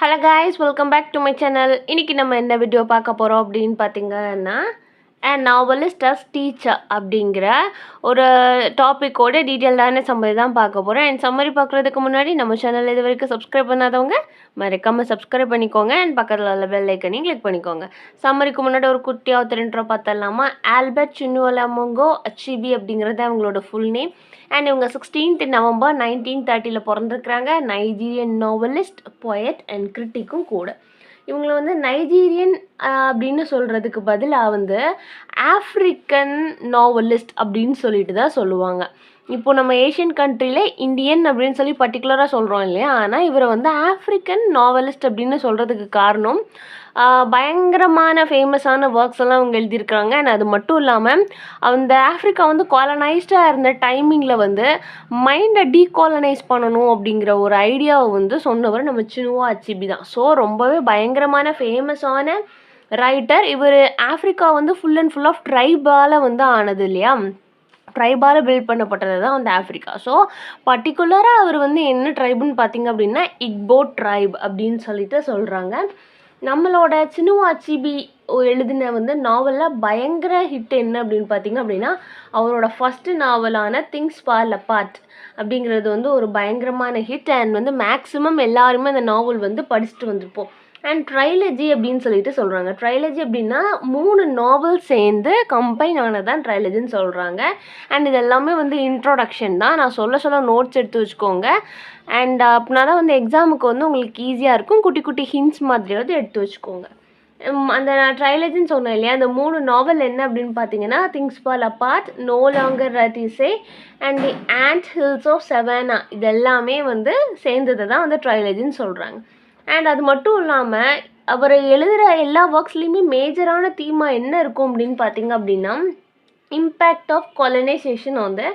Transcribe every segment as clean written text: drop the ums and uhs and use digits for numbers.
Hello guys, welcome back to my channel. இன்றைக்கி நம்ம என்ன வீடியோ பார்க்க போகிறோம் அப்படின்னு பார்த்தீங்கன்னா, நாவலிஸ்ட் அஸ் டீச்சர் அப்படிங்கிற ஒரு டாப்பிக்கோட டீட்டெயில்டான சம்மரி தான் பார்க்க போகிறோம். அண்ட் சம்மரி பார்க்குறதுக்கு முன்னாடி நம்ம சேனல் இது வரைக்கும் சப்ஸ்கிரைப் பண்ணாதவங்க மறக்காமல் சப்ஸ்கிரைப் பண்ணிக்கோங்க. அண்ட் பக்கத்தில் உள்ள பெல் ஐக்கனையும் கிளிக் பண்ணிக்கோங்க. சம்மரிக்கு முன்னாடி ஒரு குட்டி ஆத்தர் இன்ட்ரோ பார்த்தலாமா. ஆல்பர்ட் சின்னுவலமுங்கோ அச்சிபி அப்படிங்கிறது அவங்களோட ஃபுல் நேம். அண்ட் இவங்க 16th நவம்பர் 1930 பிறந்திருக்கிறாங்க. நைஜீரியன் நாவலிஸ்ட், பொயட் அண்ட் கிரிட்டிக்கும் கூட. இவங்களை வந்து நைஜீரியன் அப்படின்னு சொல்கிறதுக்கு பதிலாக ஆஃப்ரிக்கன் நாவலிஸ்ட் அப்படின்னு சொல்லிட்டு தான் சொல்லுவாங்க. இப்போது நம்ம ஏஷியன் கண்ட்ரியில் இந்தியன் அப்படின்னு சொல்லி பர்டிகுலராக சொல்கிறோம் இல்லையா, ஆனால் இவரை ஆஃப்ரிக்கன் நாவலிஸ்ட் அப்படின்னு சொல்கிறதுக்கு காரணம் பயங்கரமான ஃபேமஸான ஒர்க்ஸ் எல்லாம் அவங்க எழுதியிருக்கிறாங்க. அண்ட் அது மட்டும் இல்லாமல் அந்த ஆஃப்ரிக்கா காலனைஸ்டாக இருந்த டைமிங்கில் மைண்டை டீகாலனைஸ் பண்ணணும் அப்படிங்கிற ஒரு ஐடியாவை சொன்னவர் நம்ம சினுவா அச்சிபி தான். ஸோ ரொம்பவே பயங்கரமான ஃபேமஸான ரைட்டர் இவர். Africa full and full of tribal ஆனது இல்லையா, ட்ரைபால் பில்ட் பண்ணப்பட்டது தான் ஆஃப்ரிக்கா. ஸோ பர்டிகுலராக அவர் என்ன ட்ரைபுன்னு பார்த்தீங்க அப்படின்னா இக்போ ட்ரைப் அப்படின்னு சொல்லிட்டு சொல்கிறாங்க. நம்மளோட சினுவா அச்சிபி எழுதின நாவலில் பயங்கர ஹிட் என்ன அப்படின்னு பார்த்தீங்க அப்படின்னா, அவரோட ஃபஸ்ட்டு நாவலான திங்ஸ் ஃபால் அப்பார்ட் அப்படிங்கிறது ஒரு பயங்கரமான ஹிட். அண்ட் மேக்ஸிமம் எல்லாருமே அந்த நாவல் படிச்சுட்டு வந்திருப்போம். அண்ட் ட்ரைலஜி அப்படின்னு சொல்லிட்டு சொல்கிறாங்க. ட்ரைலஜி அப்படின்னா 3 நாவல் சேர்ந்து கம்பைன் ஆனதான் ட்ரைலஜின்னு சொல்கிறாங்க. அண்ட் இது எல்லாமே இன்ட்ரோடக்ஷன் தான். நான் சொல்ல நோட்ஸ் எடுத்து வச்சுக்கோங்க. அண்ட் அப்படின்னா தான் எக்ஸாமுக்கு உங்களுக்கு ஈஸியாக இருக்கும். குட்டி குட்டி ஹிண்ட்ஸ் மாதிரியாவது எடுத்து வச்சுக்கோங்க. அந்த நான் ட்ரைலஜின்னு சொன்னேன் இல்லையா, அந்த 3 நாவல் என்ன அப்படின்னு பார்த்தீங்கன்னா, things fall apart, no longer at ease and the anthills of Savannah. இது எல்லாமே சேர்ந்ததை தான் ட்ரைலஜின்னு சொல்கிறாங்க. அண்ட் அது மட்டும் இல்லாமல் அவர் எழுதுகிற எல்லா ஒர்க்ஸ்லேயுமே மேஜரான தீமாக என்ன இருக்கும் அப்படின்னு பார்த்தீங்க அப்படின்னா, impact of colonisation on the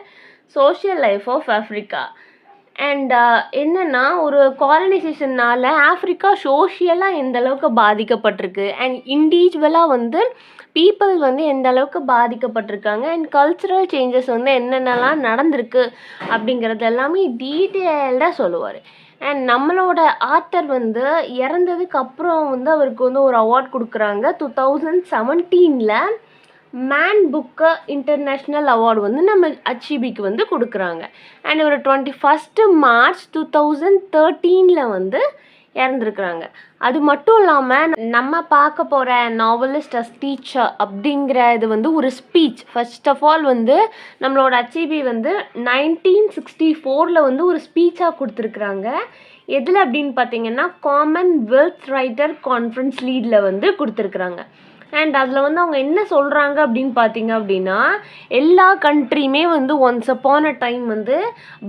social life of Africa. And என்னென்னா, ஒரு காலனைசேஷனால் ஆஃப்ரிக்கா சோஷியலாக எந்த அளவுக்கு பாதிக்கப்பட்டிருக்கு அண்ட் இண்டிவிஜுவலாக பீப்புள் எந்த அளவுக்கு பாதிக்கப்பட்டிருக்காங்க அண்ட் கல்ச்சுரல் சேஞ்சஸ் என்னென்னலாம் நடந்திருக்கு அப்படிங்கிறது எல்லாமே டீட்டெயில்டாக சொல்லுவார். அண்ட் நம்மளோட ஆத்தர் இறந்ததுக்கு அப்புறம் அவருக்கு ஒரு அவார்ட் கொடுக்குறாங்க. 2017 மேன் புக்கு இன்டர்நேஷ்னல் அவார்டு நம்ம அச்சிபிக்கு கொடுக்குறாங்க. அண்ட் ஒரு 21 மார்ச் 2013 இறந்துருக்குறாங்க. அது மட்டும் இல்லாமல் நம்ம பார்க்க போகிற நாவலிஸ்ட் அஸ் டீச்சர் அப்படிங்கிற இது ஒரு ஸ்பீச். ஃபர்ஸ்ட் ஆஃப் ஆல் நம்மளோட அச்சிபி 1964 ஒரு ஸ்பீச்சாக கொடுத்துருக்குறாங்க. எதில் அப்படின்னு பார்த்தீங்கன்னா, காமன்வெல்த் ரைட்டர் கான்ஃபரன்ஸ் லீடில் கொடுத்துருக்குறாங்க. அண்ட் அதில் அவங்க என்ன சொல்கிறாங்க அப்படின்னு பார்த்தீங்க அப்படின்னா, எல்லா கண்ட்ரியுமே ஒன்ஸ் அப்பான் அ டைம்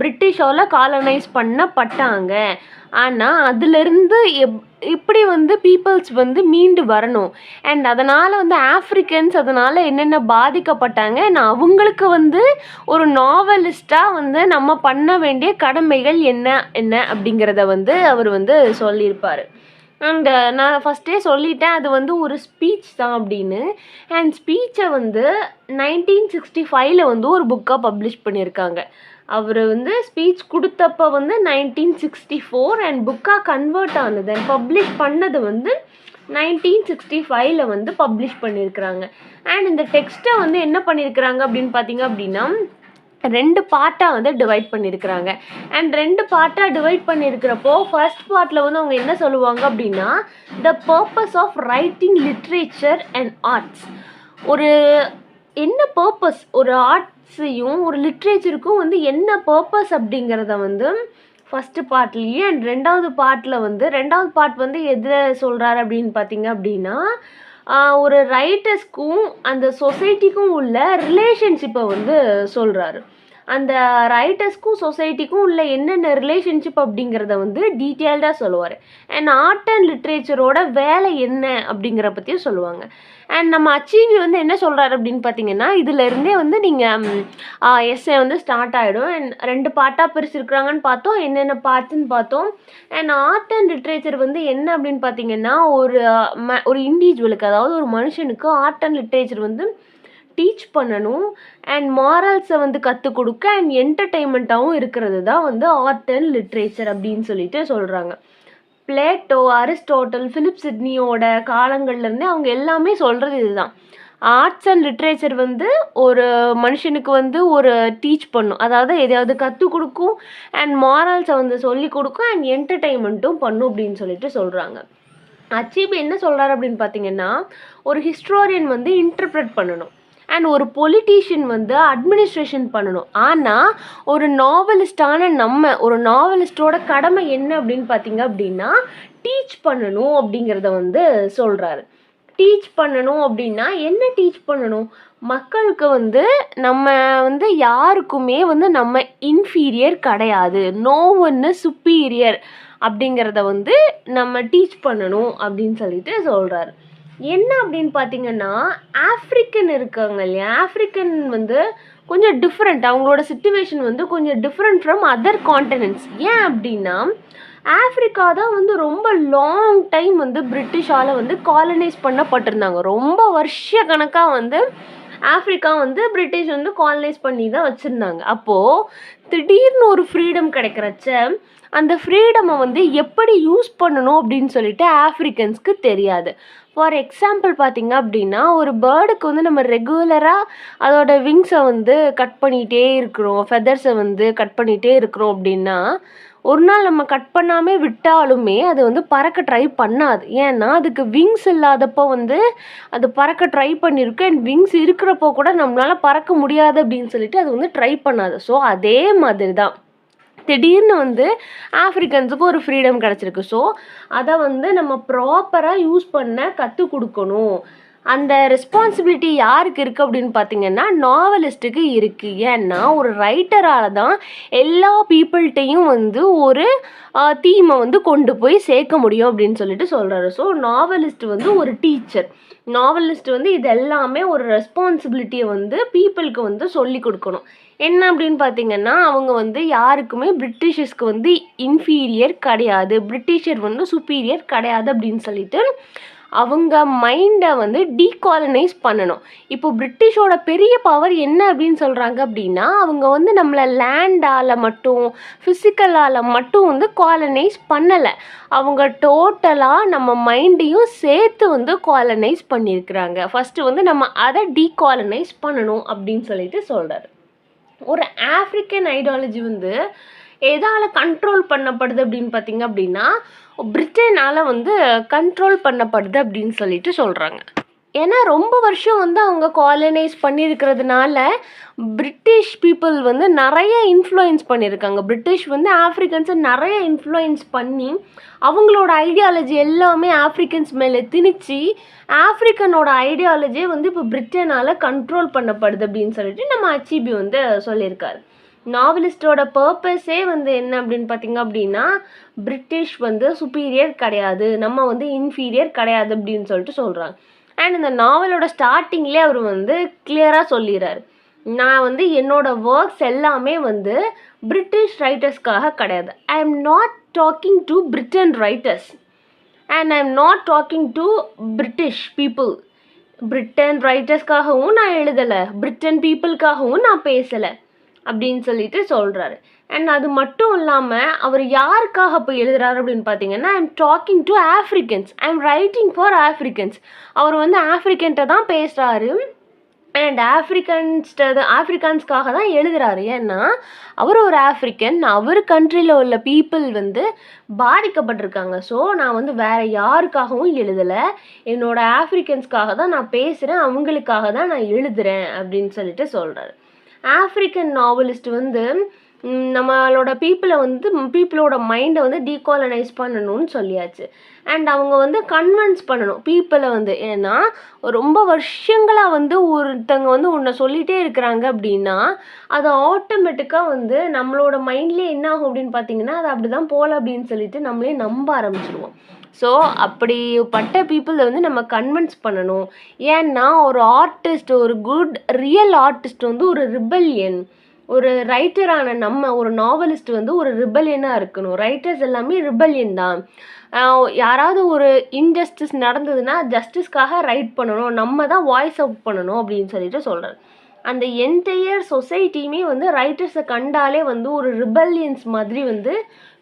பிரிட்டிஷால் காலனைஸ் பண்ணப்பட்டாங்க. ஆனால் அதிலிருந்து இப்படி பீப்புள்ஸ் மீண்டு வரணும். அண்ட் அதனால் ஆஃப்ரிக்கன்ஸ் அதனால் என்னென்ன பாதிக்கப்பட்டாங்க, நான் அவங்களுக்கு ஒரு நாவலிஸ்ட்டாக நம்ம பண்ண வேண்டிய கடமைகள் என்ன என்ன அப்படிங்கிறத அவர் சொல்லியிருப்பார். அண்ட் நான் ஃபஸ்ட்டே சொல்லிட்டேன், அது ஒரு ஸ்பீச் தான் அப்படின்னு. அண்ட் ஸ்பீச்சை 1965 ஒரு புக்காக பப்ளிஷ் பண்ணியிருக்காங்க. அவர் ஸ்பீச் கொடுத்தப்போ 1964 அண்ட் புக்காக கன்வெர்ட் ஆனது அண்ட் பப்ளிஷ் பண்ணது 1965 பப்ளிஷ் பண்ணியிருக்கிறாங்க. அண்ட் இந்த டெக்ஸ்ட்டை என்ன பண்ணியிருக்கிறாங்க அப்படின்னு பார்த்தீங்க அப்படின்னா, 2 பார்ட்டாக டிவைட் பண்ணியிருக்கிறாங்க. அண்ட் 2 பார்ட்டாக டிவைட் பண்ணியிருக்கிறப்போ ஃபர்ஸ்ட் பார்ட்டில் அவங்க என்ன சொல்லுவாங்க அப்படின்னா, the purpose of writing literature and arts. ஒரு என்ன பர்பஸ், ஒரு ஆர்ட்ஸையும் ஒரு லிட்ரேச்சருக்கும் என்ன பர்பஸ் அப்படிங்கிறத ஃபஸ்ட்டு பார்ட்லேயே அண்ட் 2வது பார்ட்டில் 2வது பார்ட் எதை சொல்கிறாரு அப்படின்னு பார்த்தீங்க அப்படின்னா, ஒரு ரைட்டர்ஸ்க்கும் அந்த சொசைட்டிக்கும் உள்ள ரிலேஷன்ஷிப்பை சொல்கிறாரு. அந்த ரைட்டர்ஸ்க்கும் சொசைட்டிக்கும் உள்ள என்னென்ன ரிலேஷன்ஷிப் அப்படிங்கிறத டீட்டெயில்டாக சொல்லுவார். அண்ட் ஆர்ட் அண்ட் லிட்ரேச்சரோட வேலை என்ன அப்படிங்கிற பற்றியும் சொல்லுவாங்க. அண்ட் நம்ம அச்சிபி என்ன சொல்கிறாரு அப்படின்னு பார்த்தீங்கன்னா, இதிலேருந்தே நீங்கள் எஸ்ஸே ஸ்டார்ட் ஆகிடும். அண்ட் 2 பார்ட்டாக பிரிச்சிருக்கிறாங்கன்னு பார்த்தோம், என்னென்ன பார்ட்ஸ்ன்னு பார்த்தோம். அண்ட் ஆர்ட் அண்ட் லிட்ரேச்சர் என்ன அப்படின்னு பார்த்தீங்கன்னா, ஒரு இண்டிவிஜுவலுக்கு, அதாவது ஒரு மனுஷனுக்கு ஆர்ட் அண்ட் லிட்ரேச்சர் டீச் பண்ணணும் அண்ட் மாரல்ஸை கற்றுக் கொடுக்க அண்ட் என்டர்டெயின்மெண்ட்டாகவும் இருக்கிறது தான் ஆர்ட் அண்ட் லிட்ரேச்சர் அப்படின்னு சொல்லிட்டு சொல்கிறாங்க. பிளேட்டோ, அரிஸ்டாட்டில், பிலிப் சிட்னியோட காலங்கள்லேருந்தே அவங்க எல்லாமே சொல்கிறது இதுதான். ஆர்ட்ஸ் அண்ட் லிட்ரேச்சர் வந்து ஒரு மனுஷனுக்கு வந்து ஒரு டீச் பண்ணும், அதாவது எதையாவது கற்றுக் கொடுக்கும், அண்ட் மாரல்ஸை வந்து சொல்லிக் கொடுக்கும், அண்ட் என்டர்டெயின்மெண்ட்டும் பண்ணும் அப்படின்னு சொல்லிட்டு சொல்கிறாங்க. அச்சீப் என்ன சொல்கிறாரு அப்படின்னு பார்த்தீங்கன்னா, ஒரு ஹிஸ்டோரியன் வந்து இன்டர்பிரட் பண்ணணும், அண்ட் ஒரு பொலிட்டீஷியன் வந்து அட்மினிஸ்ட்ரேஷன் பண்ணணும். ஆனால் ஒரு நாவலிஸ்டான ஒரு நாவலிஸ்டோட கடமை என்ன அப்படின்னு பார்த்தீங்க அப்படின்னா டீச் பண்ணணும் அப்படிங்கிறத வந்து சொல்கிறாரு. டீச் பண்ணணும் அப்படின்னா என்ன டீச் பண்ணணும்? மக்களுக்கு வந்து நம்ம வந்து யாருக்குமே வந்து நம்ம இன்ஃபீரியர் கிடையாது, நோ ஒன்று சுப்பீரியர் அப்படிங்கிறத வந்து நம்ம டீச் பண்ணணும் அப்படின்னு சொல்லிட்டு சொல்கிறாரு. என்ன அப்படின்னு பார்த்தீங்கன்னா, ஆஃப்ரிக்கன் இருக்காங்க இல்லையா, ஆஃப்ரிக்கன் வந்து கொஞ்சம் டிஃப்ரெண்ட், அவங்களோட சிச்சுவேஷன் வந்து கொஞ்சம் டிஃப்ரெண்ட் ஃப்ரம் அதர் காண்டினென்ட்ஸ். ஏன் அப்படின்னா, ஆஃப்ரிக்கா தான் வந்து ரொம்ப லாங் டைம் வந்து பிரிட்டிஷால் வந்து காலனைஸ் பண்ணப்பட்டிருந்தாங்க. ரொம்ப வருஷ கணக்காக வந்து ஆஃப்ரிக்கா வந்து பிரிட்டிஷ் வந்து காலனைஸ் பண்ணி தான் வச்சுருந்தாங்க. அப்போது திடீர்னு ஒரு ஃப்ரீடம் கிடைக்கிறச்ச அந்த ஃப்ரீடமை வந்து எப்படி யூஸ் பண்ணணும் அப்படின்னு சொல்லிட்டு ஆஃப்ரிக்கன்ஸ்க்கு தெரியாது. ஃபார் எக்ஸாம்பிள் பார்த்திங்க அப்படின்னா, ஒரு பேர்டுக்கு வந்து நம்ம ரெகுலராக அதோட விங்ஸை வந்து கட் பண்ணிகிட்டே இருக்கிறோம், ஃபெதர்ஸை வந்து கட் பண்ணிகிட்டே இருக்கிறோம் அப்படின்னா, ஒரு நாள் நம்ம கட் பண்ணாமல் விட்டாலுமே அது வந்து பறக்க ட்ரை பண்ணாது. ஏன்னா அதுக்கு விங்ஸ் இல்லாதப்போ வந்து அது பறக்க ட்ரை பண்ணியிருக்கு, அண்ட் விங்ஸ் இருக்கிறப்போ கூட நம்மளால் பறக்க முடியாது அப்படின்னு சொல்லிட்டு அது வந்து ட்ரை பண்ணாது. ஸோ அதே மாதிரி தான் திடீர்னு வந்து ஆஃப்ரிக்கன்ஸுக்கு ஒரு ஃப்ரீடம் கிடச்சிருக்கு. ஸோ அதை வந்து நம்ம ப்ராப்பராக யூஸ் பண்ண கற்றுக் கொடுக்கணும். அந்த ரெஸ்பான்சிபிலிட்டி யாருக்கு இருக்குது அப்படின்னு பார்த்தீங்கன்னா, நாவலிஸ்ட்டுக்கு இருக்குது. ஏன்னா ஒரு ரைட்டரால் தான் எல்லா பீப்புள்கிட்டையும் வந்து ஒரு தீமை வந்து கொண்டு போய் சேர்க்க முடியும் அப்படின்னு சொல்லிட்டு சொல்கிறாரு. ஸோ நாவலிஸ்ட் வந்து ஒரு டீச்சர். நாவலிஸ்ட் வந்து இது எல்லாமே ஒரு ரெஸ்பான்சிபிலிட்டியை வந்து பீப்புளுக்கு வந்து சொல்லி கொடுக்கணும். என்ன அப்படின்னு பார்த்தீங்கன்னா, அவங்க வந்து யாருக்குமே பிரிட்டிஷர்ஸ்க்கு வந்து இன்ஃபீரியர் கிடையாது, பிரிட்டிஷர் வந்து சுப்பீரியர் கிடையாது அப்படின்னு சொல்லிட்டு அவங்க மைண்டை வந்து டீகாலனைஸ் பண்ணணும். இப்போ பிரிட்டிஷோட பெரிய பவர் என்ன அப்படின்னு சொல்கிறாங்க அப்படின்னா, அவங்க வந்து நம்மளை லேண்டால் மட்டும் ஃபிசிக்கலால் மட்டும் வந்து காலனைஸ் பண்ணலை, அவங்க டோட்டலாக நம்ம மைண்டையும் சேர்த்து வந்து காலனைஸ் பண்ணியிருக்கிறாங்க. ஃபஸ்ட்டு வந்து நம்ம அதை டீகாலனைஸ் பண்ணணும் அப்படின்னு சொல்லிட்டு சொல்கிறாரு. ஒரு ஆஃப்ரிக்கன் ஐடியாலஜி வந்து எதால் கண்ட்ரோல் பண்ணப்படுது அப்படின்னு பார்த்தீங்க அப்படின்னா, பிரிட்டனால் வந்து கண்ட்ரோல் பண்ணப்படுது அப்படின்னு சொல்லிட்டு சொல்கிறாங்க. ஏன்னா ரொம்ப வருஷம் வந்து அவங்க காலனைஸ் பண்ணியிருக்கிறதுனால பிரிட்டிஷ் பீப்புள் வந்து நிறைய இன்ஃப்ளூயன்ஸ் பண்ணியிருக்காங்க. பிரிட்டிஷ் வந்து ஆஃப்ரிக்கன்ஸை நிறைய இன்ஃப்ளூயன்ஸ் பண்ணி அவங்களோட ஐடியாலஜி எல்லாமே ஆஃப்ரிக்கன்ஸ் மேலே திணிச்சு ஆஃப்ரிக்கனோட ஐடியாலஜியே வந்து இப்போ பிரிட்டனால் கண்ட்ரோல் பண்ணப்படுது அப்படின்னு சொல்லிட்டு நம்ம அச்சீபி வந்து சொல்லியிருக்காரு. நாவலிஸ்டோட பர்பஸே வந்து என்ன அப்படின்னு பார்த்தீங்க அப்படின்னா, பிரிட்டிஷ் வந்து சுப்பீரியர் கிடையாது, நம்ம வந்து இன்ஃபீரியர் கிடையாது அப்படின்னு சொல்லிட்டு சொல்கிறாங்க. அண்ட் இந்த நாவலோட ஸ்டார்டிங்லேயே அவர் வந்து கிளியராக சொல்லிடுறாரு, நான் வந்து என்னோடய ஒர்க்ஸ் எல்லாமே வந்து பிரிட்டிஷ் ரைட்டர்ஸ்க்காக கிடையாது. I am not talking to Britain writers and I am not talking to British people. Britain ரைட்டர்ஸ்க்காகவும் நான் எழுதலை, பிரிட்டன் பீப்புளுக்காகவும் நான் பேசலை அப்படின்னு சொல்லிட்டு சொல்கிறாரு. அண்ட் அது மட்டும் இல்லாமல் அவர் யாருக்காக போய் எழுதுறாரு அப்படின்னு பார்த்தீங்கன்னா, I am talking to Africans, I am writing for Africans. அவர் வந்து ஆஃப்ரிக்கன்ட்ட தான் பேசுகிறாரு அண்ட் ஆஃப்ரிக்கன்ஸ்க்காக தான் எழுதுகிறாரு. ஏன்னா அவர் ஒரு ஆஃப்ரிக்கன், அவர் கண்ட்ரியில் உள்ள பீப்புள் வந்து பாதிக்கப்பட்டிருக்காங்க. ஸோ நான் வந்து வேறு யாருக்காகவும் எழுதலை, என்னோடய ஆஃப்ரிக்கன்ஸ்க்காக தான் நான் பேசுகிறேன், அவங்களுக்காக தான் நான் எழுதுகிறேன் அப்படின்னு சொல்லிட்டு சொல்கிறாரு. ஆஃப்ரிக்கன் நாவலிஸ்ட் வந்து நம்மளோட பீப்புளோட மைண்டை வந்து டீகாலனைஸ் பண்ணணும்னு சொல்லியாச்சு. அண்ட் அவங்க வந்து கன்வின்ஸ் பண்ணணும் பீப்புளை வந்து. ஏன்னா ரொம்ப வருஷங்களாக வந்து ஒருத்தங்க வந்து ஒன்றை சொல்லிகிட்டே இருக்கிறாங்க அப்படின்னா அது ஆட்டோமேட்டிக்காக வந்து நம்மளோட மைண்ட்லேயே என்ன ஆகும் அப்படின்னு பார்த்தீங்கன்னா, அது அப்படி தான் போகல அப்படின்னு சொல்லிட்டு நம்மளே நம்ப ஆரம்பிச்சிடுவோம். ஸோ அப்படிப்பட்ட பீப்புளை வந்து நம்ம கன்வின்ஸ் பண்ணணும். ஏன்னா ஒரு ஆர்டிஸ்ட், ஒரு குட் ரியல் ஆர்டிஸ்ட் வந்து ஒரு ரிபல்லியன், ஒரு ரைட்டரான ஒரு நாவலிஸ்ட் வந்து ஒரு ரிபல்லியனாக இருக்கணும். ரைட்டர்ஸ் எல்லாமே ரிபல்லியன் தான். யாராவது ஒரு இன்ஜஸ்டிஸ் நடந்ததுன்னா ஜஸ்டிஸ்க்காக ரைட் பண்ணணும், நம்ம தான் வாய்ஸ் அவுட் பண்ணணும் அப்படின்னு சொல்லிட்டு சொல்கிறார். அந்த என்டையர் சொசைட்டியுமே வந்து ரைட்டர்ஸை கண்டாலே வந்து ஒரு ரிபல்லியன்ஸ் மாதிரி வந்து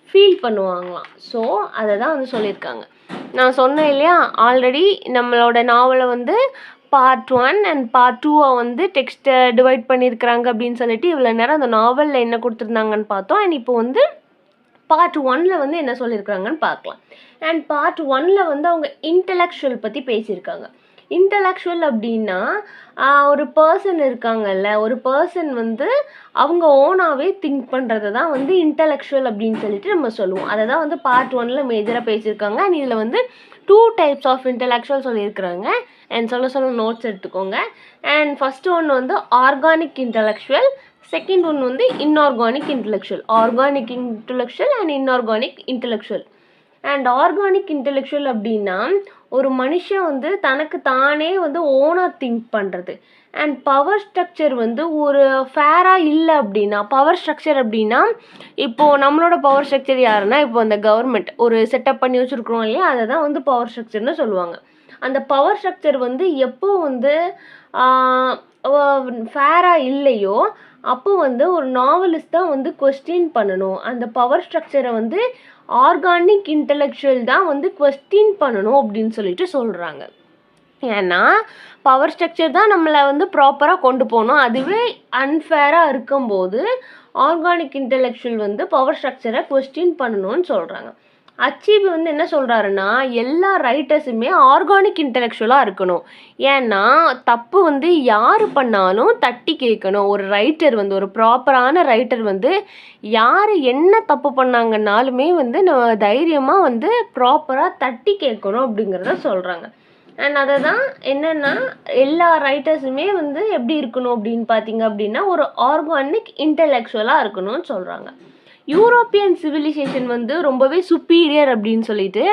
ஃபீல் பண்ணுவாங்களாம். ஸோ அதை தான் வந்து சொல்லியிருக்காங்க. நான் சொன்னேன் இல்லையா, ஆல்ரெடி நம்மளோட நாவலை வந்து பார்ட் 1 அண்ட் பார்ட் 2 வந்து டெக்ஸ்ட்டை டிவைட் பண்ணியிருக்கிறாங்க அப்படின்னு சொல்லிட்டு இவ்வளோ நேரம் அந்த நாவலில் என்ன கொடுத்துருந்தாங்கன்னு பார்த்தோம். அண்ட் இப்போ வந்து பார்ட் 1 வந்து என்ன சொல்லியிருக்கிறாங்கன்னு பார்க்கலாம். அண்ட் பார்ட் 1 வந்து அவங்க இன்டலெக்சுவல் பற்றி பேசியிருக்காங்க. இன்டலெக்சுவல் அப்படின்னா ஒரு பர்சன் இருக்காங்கல்ல, ஒரு பர்சன் வந்து அவங்க ஓனாகவே திங்க் பண்ணுறது தான் வந்து இன்டலெக்சுவல் அப்படின்னு சொல்லிட்டு நம்ம சொல்லுவோம். அதை தான் வந்து பார்ட் 1 மேஜராக பேசியிருக்காங்க. அண்ட் இதில் வந்து 2 டைப்ஸ் ஆஃப் இன்டலெக்சுவல் சொல்லியிருக்கிறாங்க. அண்ட் சொல்ல நோட்ஸ் எடுத்துக்கோங்க. அண்ட் ஃபஸ்ட்டு ஒன்று வந்து ஆர்கானிக் இன்டலெக்சுவல், செகண்ட் ஒன்று வந்து inorganic intellectual. Organic intellectual and inorganic intellectual. And organic intellectual அப்படின்னா ஒரு மனுஷன் வந்து தனக்கு தானே வந்து ஓனாக திங்க் பண்ணுறது. அண்ட் பவர் ஸ்ட்ரக்சர் வந்து ஒரு ஃபேராக இல்லை அப்படின்னா, பவர் ஸ்ட்ரக்சர் அப்படின்னா இப்போது நம்மளோட பவர் ஸ்ட்ரக்சர் யாருன்னா, இப்போ அந்த கவர்மெண்ட் ஒரு செட்டப் பண்ணி வச்சுருக்குறோம் இல்லையா, அதை தான் வந்து பவர் ஸ்ட்ரக்சர்னு சொல்லுவாங்க. அந்த பவர் ஸ்ட்ரக்சர் வந்து எப்போ வந்து ஃபேராக இல்லையோ அப்போ வந்து ஒரு நாவலிஸ்ட் தான் வந்து கொஸ்டின் பண்ணணும். அந்த பவர் ஸ்ட்ரக்சரை வந்து ஆர்கானிக் இன்டலெக்சுவல் தான் வந்து கொஸ்டின் பண்ணணும் அப்படின்னு சொல்லிட்டு சொல்கிறாங்க. ஏன்னா பவர் ஸ்ட்ரக்சர் தான் நம்மளை வந்து ப்ராப்பராக கொண்டு போகணும். அதுவே அன்ஃபேராக இருக்கும்போது ஆர்கானிக் இன்டலெக்சுவல் வந்து பவர் ஸ்ட்ரக்சரை கொஸ்டின் பண்ணணும்னு சொல்கிறாங்க. அச்சீவ் வந்து என்ன சொல்கிறாருன்னா, எல்லா ரைட்டர்ஸுமே ஆர்கானிக் இன்டலெக்சுவலாக இருக்கணும். ஏன்னா தப்பு வந்து யார் பண்ணாலும் தட்டி கேட்கணும். ஒரு ரைட்டர் வந்து ஒரு ப்ராப்பரான ரைட்டர் வந்து யார் என்ன தப்பு பண்ணாங்கன்னாலுமே வந்து நம்ம தைரியமாக வந்து ப்ராப்பராக தட்டி கேட்கணும் அப்படிங்கிறத சொல்கிறாங்க. அண்ட் அதை தான் என்னென்னா எல்லா ரைட்டர்ஸுமே வந்து எப்படி இருக்கணும் அப்படின்னு பார்த்தீங்க அப்படின்னா ஒரு ஆர்கானிக் இன்டலெக்சுவலாக இருக்கணும்னு சொல்கிறாங்க. யூரோப்பியன் சிவிலைசேஷன் வந்து ரொம்பவே சுப்பீரியர் அப்படின்னு சொல்லிட்டு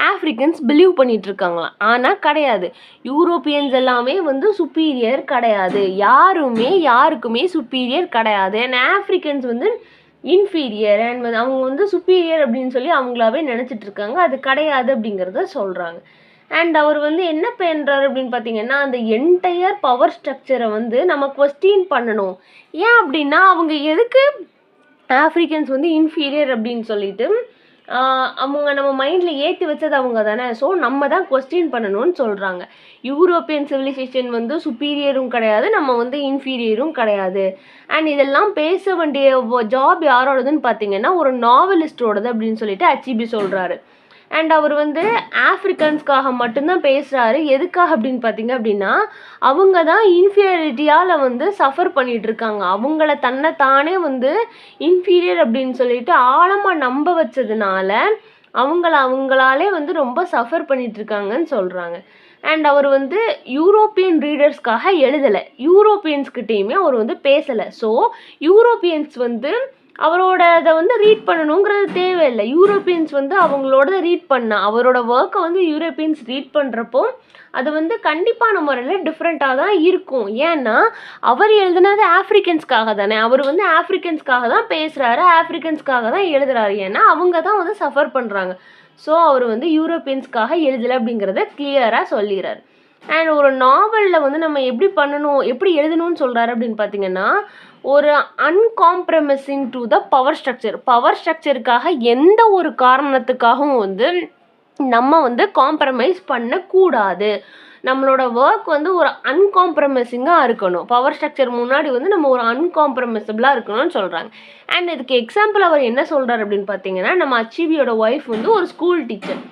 ஆஃப்ரிக்கன்ஸ் பிலீவ் பண்ணிட்டு இருக்காங்களாம். ஆனால் கிடையாது. யூரோப்பியன்ஸ் எல்லாமே வந்து சுப்பீரியர் கிடையாது. யாருக்குமே சுப்பீரியர் கிடையாது. அண்ட் ஆஃப்ரிக்கன்ஸ் வந்து இன்ஃபீரியர் அண்ட் அவங்க வந்து சுப்பீரியர் அப்படின்னு சொல்லி அவங்களாவே நினச்சிட்டு இருக்காங்க. அது கிடையாது அப்படிங்கிறத சொல்கிறாங்க. அண்ட் அவர் வந்து என்ன பண்ணுறாரு அப்படின்னு பார்த்தீங்கன்னா, அந்த என்டையர் பவர் ஸ்ட்ரக்சரை வந்து நம்ம கொஸ்டின் பண்ணணும். ஏன் அப்படின்னா அவங்க எதுக்கு ஆஃப்ரிக்கன்ஸ் வந்து இன்ஃபீரியர் அப்படின்னு சொல்லிட்டு அவங்க நம்ம மைண்டில் ஏற்றி வச்சது அவங்க தானே. ஸோ நம்ம தான் கொஸ்டின் பண்ணணும்னு சொல்கிறாங்க. யூரோப்பியன் சிவிலைசேஷன் வந்து சுப்பீரியரும் கிடையாது, நம்ம வந்து இன்ஃபீரியரும் கிடையாது. அண்ட் இதெல்லாம் பேச வேண்டிய ஜாப் யாரோடதுன்னு பார்த்தீங்கன்னா ஒரு நாவலிஸ்டோடது அப்படின்னு சொல்லிட்டு அச்சிபி சொல்கிறாரு. அண்ட் அவர் வந்து ஆஃப்ரிக்கன்ஸ்க்காக மட்டும்தான் பேசுகிறாரு. எதுக்காக அப்படின்னு பார்த்தீங்க அப்படின்னா அவங்க தான் இன்ஃபீரியாரிட்டியால் வந்து சஃபர் பண்ணிகிட்ருக்காங்க. அவங்கள தன்னைத்தானே வந்து இன்ஃபீரியர் அப்படின்னு சொல்லிட்டு ஆழமாக நம்ப வச்சதுனால அவங்களாலே வந்து ரொம்ப சஃபர் பண்ணிகிட்ருக்காங்கன்னு சொல்கிறாங்க. அண்ட் அவர் வந்து யூரோப்பியன் ரீடர்ஸ்க்காக எழுதலை, யூரோப்பியன்ஸ்கிட்டையுமே அவர் வந்து பேசலை. ஸோ யூரோப்பியன்ஸ் வந்து அவரோட அதை வந்து ரீட் பண்ணணுங்கிறது தேவையில்லை. யூரோப்பியன்ஸ் வந்து அவங்களோட ரீட் அவரோட ஒர்க்கை வந்து யூரோப்பியன்ஸ் ரீட் பண்ணுறப்போ அது வந்து கண்டிப்பான முறையில் டிஃப்ரெண்ட்டாக தான் இருக்கும். ஏன்னா அவர் எழுதுனது ஆஃப்ரிக்கன்ஸ்க்காக தானே. அவர் வந்து ஆஃப்ரிக்கன்ஸ்க்காக தான் பேசுகிறாரு, ஆஃப்ரிக்கன்ஸ்க்காக தான் எழுதுறாரு. ஏன்னா அவங்க தான் வந்து சஃபர் பண்ணுறாங்க. ஸோ அவர் வந்து யூரோப்பியன்ஸ்க்காக எழுதலை அப்படிங்கிறத கிளியராக சொல்லிடுறாரு. அண்ட் ஒரு நாவலில் வந்து நம்ம எப்படி எழுதணும்னு சொல்கிறாரு அப்படின்னு பார்த்தீங்கன்னா ஒரு அன்காம்ப்ரமைசிங் டு த பவர் ஸ்ட்ரக்சருக்காக எந்த ஒரு காரணத்துக்காகவும் வந்து நம்ம வந்து காம்ப்ரமைஸ் பண்ணக்கூடாது. நம்மளோட ஒர்க் வந்து ஒரு அன்காம்ப்ரமைசிங்காக இருக்கணும். பவர் ஸ்ட்ரக்சர் முன்னாடி வந்து நம்ம ஒரு அன்காம்ப்ரமைசபிளாக இருக்கணும்னு சொல்கிறாங்க. அண்ட் இதுக்கு எக்ஸாம்பிள் அவர் என்ன சொல்கிறார் அப்படின்னு பார்த்தீங்கன்னா நம்ம அச்சீவியோட ஒய்ஃப் வந்து ஒரு ஸ்கூல் டீச்சர்.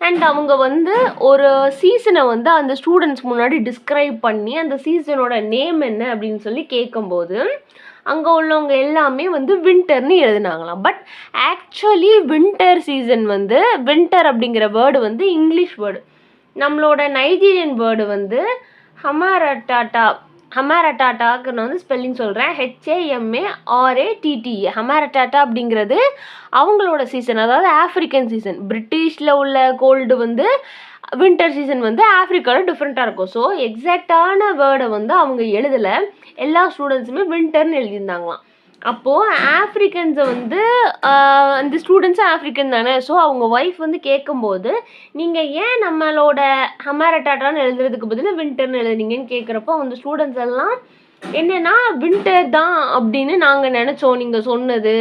அண்ட் அவங்க வந்து ஒரு சீசனை வந்து அந்த ஸ்டூடெண்ட்ஸ் முன்னாடி டிஸ்கிரைப் பண்ணி அந்த சீசனோட நேம் என்ன அப்படின்னு சொல்லி கேட்கும்போது அங்கே உள்ளவங்க எல்லாமே வந்து வின்டர்னு எழுதினாங்களாம். பட் ஆக்சுவலி வின்டர் அப்படிங்கிற வேர்டு வந்து இங்கிலீஷ் வேர்டு. நம்மளோட நைஜீரியன் வேர்டு வந்து ஹமாரட்டாட்டாக்கு நான் வந்து ஸ்பெல்லிங் சொல்கிறேன், HAMARATTA. ஹமாரட்டாட்டா அப்படிங்கிறது அவங்களோட சீசன், அதாவது ஆஃப்ரிக்கன் சீசன். பிரிட்டிஷில் உள்ள கோல்டு வந்து வின்டர் சீசன் வந்து ஆஃப்ரிக்காவில் டிஃப்ரெண்ட்டாக இருக்கும். ஸோ எக்ஸாக்டான வேர்டை வந்து அவங்க எழுதலை, எல்லா ஸ்டூடெண்ட்ஸுமே வின்டர்னு எழுதியிருந்தாங்களாம். அப்போது ஆஃப்ரிக்கன்ஸை வந்து அந்த ஸ்டூடெண்ட்ஸும் ஆஃப்ரிக்கன் தானே. ஸோ அவங்க ஒய்ஃப் வந்து கேட்கும்போது நீங்கள் ஏன் நம்மளோட ஹமாரட்டாட்டான்னு எழுதுறதுக்கு பதில் வின்டர்னு எழுதுனீங்கன்னு கேட்குறப்போ அந்த ஸ்டூடெண்ட்ஸ் எல்லாம் என்னன்னா வின்டர் தான் அப்படின்னு நாங்கள் நினச்சோம் நீங்கள் சொன்னது,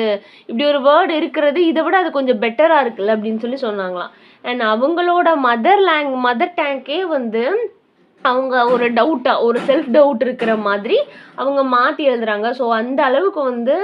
இப்படி ஒரு வேர்டு இருக்கிறது இதை விட அது கொஞ்சம் பெட்டராக இருக்குல்ல அப்படின்னு சொல்லி சொன்னாங்களாம். அண்ட் அவங்களோட மதர் டேங்கே வந்து அவங்க ஒரு டவுட்டாக ஒரு செல்ஃப் டவுட் இருக்கிற மாதிரி அவங்க மாற்றி எழுதுறாங்க. ஸோ அந்த அளவுக்கு வந்து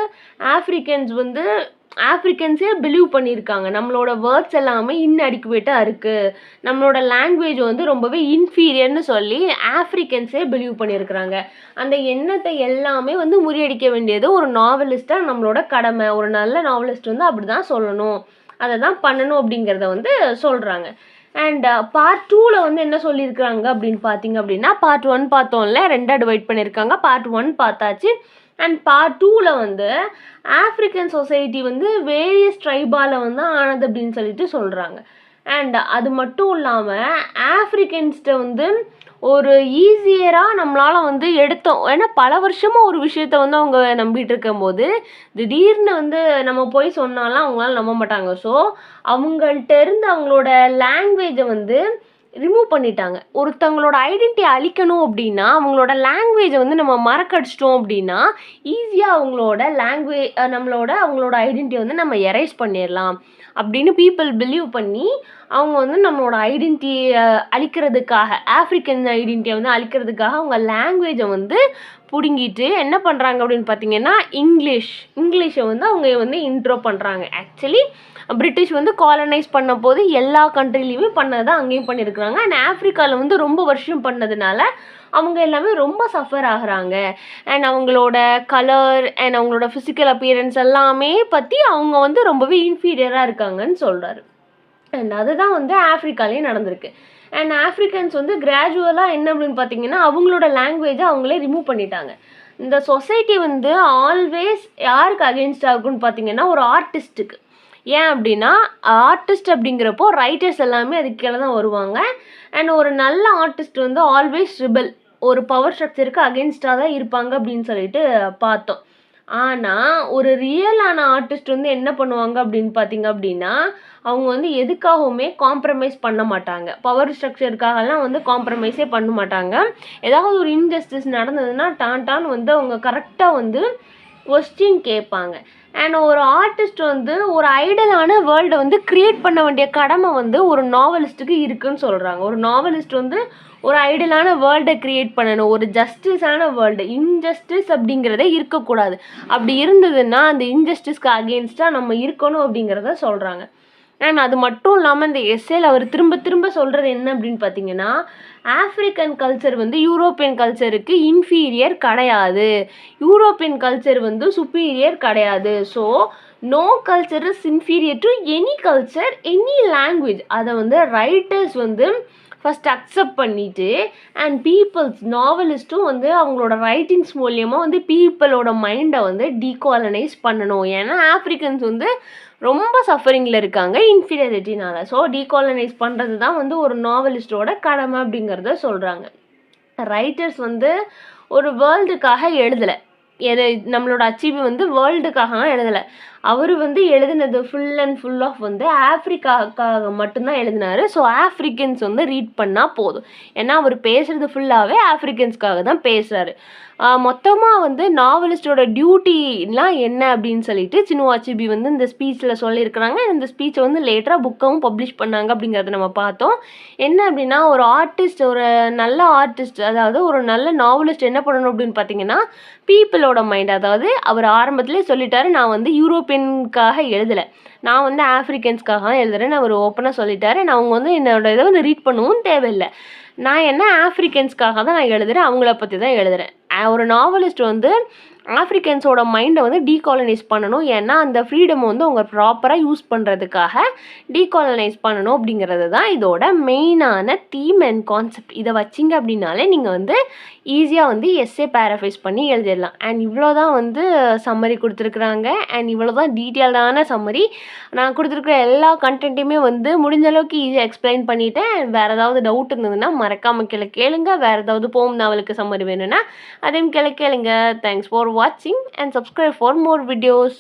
ஆஃப்ரிக்கன்ஸே பிலீவ் பண்ணியிருக்காங்க நம்மளோட வேர்ட்ஸ் எல்லாமே இன்அடிக்குவேட்டாக இருக்குது, நம்மளோட லாங்குவேஜ் வந்து ரொம்பவே இன்ஃபீரியர்னு சொல்லி ஆஃப்ரிக்கன்ஸே பிலீவ் பண்ணியிருக்கிறாங்க. அந்த எண்ணத்தை எல்லாமே வந்து முறியடிக்க வேண்டியது ஒரு நாவலிஸ்ட்டாக நம்மளோட கடமை. ஒரு நல்ல நாவலிஸ்ட் வந்து அப்படி தான் சொல்லணும், அதை தான் பண்ணணும் அப்படிங்கிறத வந்து சொல்கிறாங்க. அண்ட் பார்ட் 2ல வந்து என்ன சொல்லியிருக்கிறாங்க அப்படின்னு பார்த்தீங்க அப்படின்னா, பார்ட் 1 பார்த்தோம்ல, 2ஆக டிவைட் பண்ணியிருக்காங்க. பார்ட் 1 பார்த்தாச்சு. அண்ட் பார்ட் 2ல வந்து ஆஃப்ரிக்கன் சொசைட்டி வந்து வேரியஸ் ட்ரைபால் வந்து ஆனது அப்படின்னு சொல்லிட்டு சொல்கிறாங்க. அண்ட் அது மட்டும் இல்லாமல் ஆஃப்ரிக்கன்ஸ்கிட்ட வந்து ஒரு ஈஸியராக நம்மளால் வந்து எடுத்தோம். ஏன்னா பல வருஷமாக ஒரு விஷயத்த வந்து அவங்க நம்பிட்டு இருக்கும்போது திடீர்னு வந்து நம்ம போய் சொன்னாலாம் அவங்களால நம்ப மாட்டாங்க. ஸோ அவங்கள்ட்ட இருந்து அவங்களோட லாங்குவேஜை வந்து ரிமூவ் பண்ணிட்டாங்க. ஒருத்தவங்களோட ஐடென்டிட்டி அழிக்கணும் அப்படின்னா அவங்களோட லாங்குவேஜை வந்து நம்ம மறக்கடிச்சிட்டோம் அப்படின்னா ஈஸியாக அவங்களோட ஐடென்டிட்டியை வந்து நம்ம எரேஸ் பண்ணிடலாம் அப்படின்னு பீப்புள் பிலீவ் பண்ணி அவங்க வந்து நம்மளோட ஐடென்டிட்டியை அழிக்கிறதுக்காக, ஆஃப்ரிக்கன் ஐடென்டிட்டியை வந்து அழிக்கிறதுக்காக அவங்க லாங்குவேஜை வந்து பிடுங்கிட்டு என்ன பண்ணுறாங்க அப்படின்னு பார்த்தீங்கன்னா இங்கிலீஷை வந்து அவங்க வந்து இன்ட்ரோ பண்ணுறாங்க. ஆக்சுவலி பிரிட்டிஷ் வந்து காலனைஸ் பண்ண போது எல்லா கண்ட்ரிலையுமே பண்ணதை அங்கேயும் பண்ணியிருக்கிறாங்க. அண்ட் ஆஃப்ரிக்காவில் வந்து ரொம்ப வருஷம் பண்ணதுனால அவங்க எல்லாமே ரொம்ப சஃபர் ஆகுறாங்க. அண்ட் அவங்களோட கலர் அண்ட் அவங்களோட ஃபிசிக்கல் அப்பியரன்ஸ் எல்லாமே பற்றி அவங்க வந்து ரொம்பவே இன்ஃபீரியராக இருக்காங்கன்னு சொல்கிறாரு. அண்ட் அதுதான் வந்து ஆஃப்ரிக்காலேயே நடந்திருக்கு. அண்ட் ஆஃப்ரிக்கன்ஸ் வந்து கிராஜுவலாக என்ன அப்படின்னு பார்த்தீங்கன்னா அவங்களோட லாங்குவேஜை அவங்களே ரிமூவ் பண்ணிட்டாங்க. இந்த சொசைட்டி வந்து ஆல்வேஸ் யாருக்கு அகெயின்ஸ்டாக இருக்குன்னு பார்த்தீங்கன்னா ஒரு ஆர்டிஸ்ட்டுக்கு. ஏன் அப்படின்னா ஆர்டிஸ்ட் அப்படிங்கிறப்போ ரைட்டர்ஸ் எல்லாமே அதுக்கு கீழே தான் வருவாங்க. அண்ட் ஒரு நல்ல ஆர்டிஸ்ட் வந்து ஆல்வேஸ் ரிபல், ஒரு பவர் ஸ்ட்ரக்சருக்கு அகெயின்ஸ்டாக தான் இருப்பாங்க அப்படின்னு சொல்லிட்டு பார்த்தோம். ஆனால் ஒரு ரியலான ஆர்டிஸ்ட் வந்து என்ன பண்ணுவாங்க அப்படின்னு பார்த்தீங்க அப்படின்னா அவங்க வந்து எதுக்காகவுமே காம்ப்ரமைஸ் பண்ண மாட்டாங்க. பவர் ஸ்ட்ரக்சருக்காகலாம் வந்து காம்ப்ரமைஸே பண்ண மாட்டாங்க. ஏதாவது ஒரு இன்ஜஸ்டிஸ் நடந்ததுன்னா டான்னு வந்து அவங்க கரெக்டாக வந்து கொஸ்டின் கேட்பாங்க. அண்ட் ஒரு ஆர்டிஸ்ட் வந்து ஒரு ஐடலான வேர்ல்டை வந்து க்ரியேட் பண்ண வேண்டிய கடமை வந்து ஒரு நாவலிஸ்ட்டுக்கு இருக்குன்னு சொல்கிறாங்க. ஒரு நாவலிஸ்ட் வந்து ஒரு ஐடலான வேர்ல்டை க்ரியேட் பண்ணணும், ஒரு ஜஸ்டிஸான வேர்ல்டு. இன்ஜஸ்டிஸ் அப்படிங்கிறதே இருக்கக்கூடாது. அப்படி இருந்ததுன்னா அந்த இன்ஜஸ்டிஸ்க்கு அகெயின்ஸ்டாக நம்ம இருக்கணும் அப்படிங்கிறத சொல்கிறாங்க. அண்ட் அது மட்டும் இல்லாமல் இந்த எஸ்ஏல அவர் திரும்ப திரும்ப சொல்கிறது என்ன அப்படின்னு பார்த்தீங்கன்னா ஆஃப்ரிக்கன் கல்ச்சர் வந்து யூரோப்பியன் கல்ச்சருக்கு இன்ஃபீரியர் கிடையாது, யூரோப்பியன் கல்ச்சர் வந்து சுப்பீரியர் கிடையாது. So no culture is inferior to any culture, any language. அதை வந்து ரைட்டர்ஸ் வந்து ஃபஸ்ட் அக்செப்ட் பண்ணிவிட்டு அண்ட் நாவலிஸ்ட்டும் வந்து அவங்களோட ரைட்டிங்ஸ் மூலியமாக வந்து பீப்புளோட மைண்டை வந்து டீகாலனைஸ் பண்ணணும். ஏன்னா ஆஃப்ரிக்கன்ஸ் வந்து ரொம்ப சஃபரிங்கில் இருக்காங்க இன்ஃபீரியாரிட்டினால. ஸோ டீகாலனைஸ் பண்ணுறது தான் வந்து ஒரு நாவலிஸ்டோட கடமை அப்படிங்கிறத சொல்கிறாங்க. ரைட்டர்ஸ் வந்து ஒரு வேர்ல்டுக்காக எழுதலை, நம்மளோட அச்சீவ் வந்து வேர்ல்டுக்காக எழுதலை. அவர் வந்து எழுதினது ஃபுல் ஆஃப் வந்து ஆஃப்ரிக்காவுக்காக மட்டும்தான் எழுதினார். ஸோ ஆஃப்ரிக்கன்ஸ் வந்து ரீட் பண்ணால் போதும். ஏன்னா அவர் பேசுகிறது ஃபுல்லாகவே ஆஃப்ரிக்கன்ஸ்க்காக தான் பேசுகிறாரு. மொத்தமாக வந்து நாவலிஸ்டோட டியூட்டிலாம் என்ன அப்படின்னு சொல்லிட்டு சின்னுவா அச்சீபி வந்து இந்த ஸ்பீச்சில் சொல்லியிருக்கிறாங்க. இந்த ஸ்பீச்சை வந்து லேட்டராக புக்காகவும் பப்ளிஷ் பண்ணாங்க அப்படிங்கிறத நம்ம பார்த்தோம். என்ன அப்படின்னா ஒரு நல்ல ஆர்டிஸ்ட், அதாவது ஒரு நல்ல நாவலிஸ்ட் என்ன பண்ணணும் அப்படின்னு பார்த்தீங்கன்னா பீப்புளோட மைண்ட், அதாவது அவர் ஆரம்பத்திலே சொல்லிட்டாரு நான் வந்து யூரோப்பியனுக்காக எழுதலை, நான் வந்து ஆஃப்ரிக்கன்ஸ்க்காக தான் எழுதுறேன்னு அவர் ஓப்பனாக சொல்லிட்டாரு. நான் அவங்க வந்து என்னோட இதை வந்து ரீட் பண்ணவும் தேவையில்லை, நான் என்ன ஆஃப்ரிக்கன்ஸ்க்காக தான் நான் எழுதுகிறேன், அவங்கள பற்றி தான் எழுதுகிறேன். ஒரு நாவலிஸ்ட் வந்து ஆஃப்ரிக்கன்ஸோட மைண்டை வந்து டீகாலனைஸ் பண்ணணும். ஏன்னா அந்த ஃப்ரீடம் வந்து அவங்க ப்ராப்பராக யூஸ் பண்ணுறதுக்காக டீகாலனைஸ் பண்ணணும் அப்படிங்கிறது தான் இதோட மெயினான தீம் அண்ட் கான்செப்ட். இதை வச்சிங்க அப்படின்னாலே நீங்கள் வந்து ஈஸியாக வந்து எஸ்ஏ பேரஃபைஸ் பண்ணி எழுதிடலாம். அண்ட் இவ்வளோ தான் வந்து சம்மரி கொடுத்துருக்குறாங்க. அண்ட் இவ்வளோ தான் டீட்டெயில்டான சம்மரி. நான் கொடுத்துருக்குற எல்லா கண்டென்ட்டையுமே வந்து முடிஞ்ச அளவுக்கு ஈஸியாக எக்ஸ்பிளைன் பண்ணிவிட்டேன். வேறு ஏதாவது டவுட் இருந்ததுன்னா மறக்காமல் கேளுங்க. வேறு ஏதாவது போம் நாவலுக்கு சம்மரி வேணும்னா அதையும் கேளுங்க. Thanks for watching and subscribe for more videos.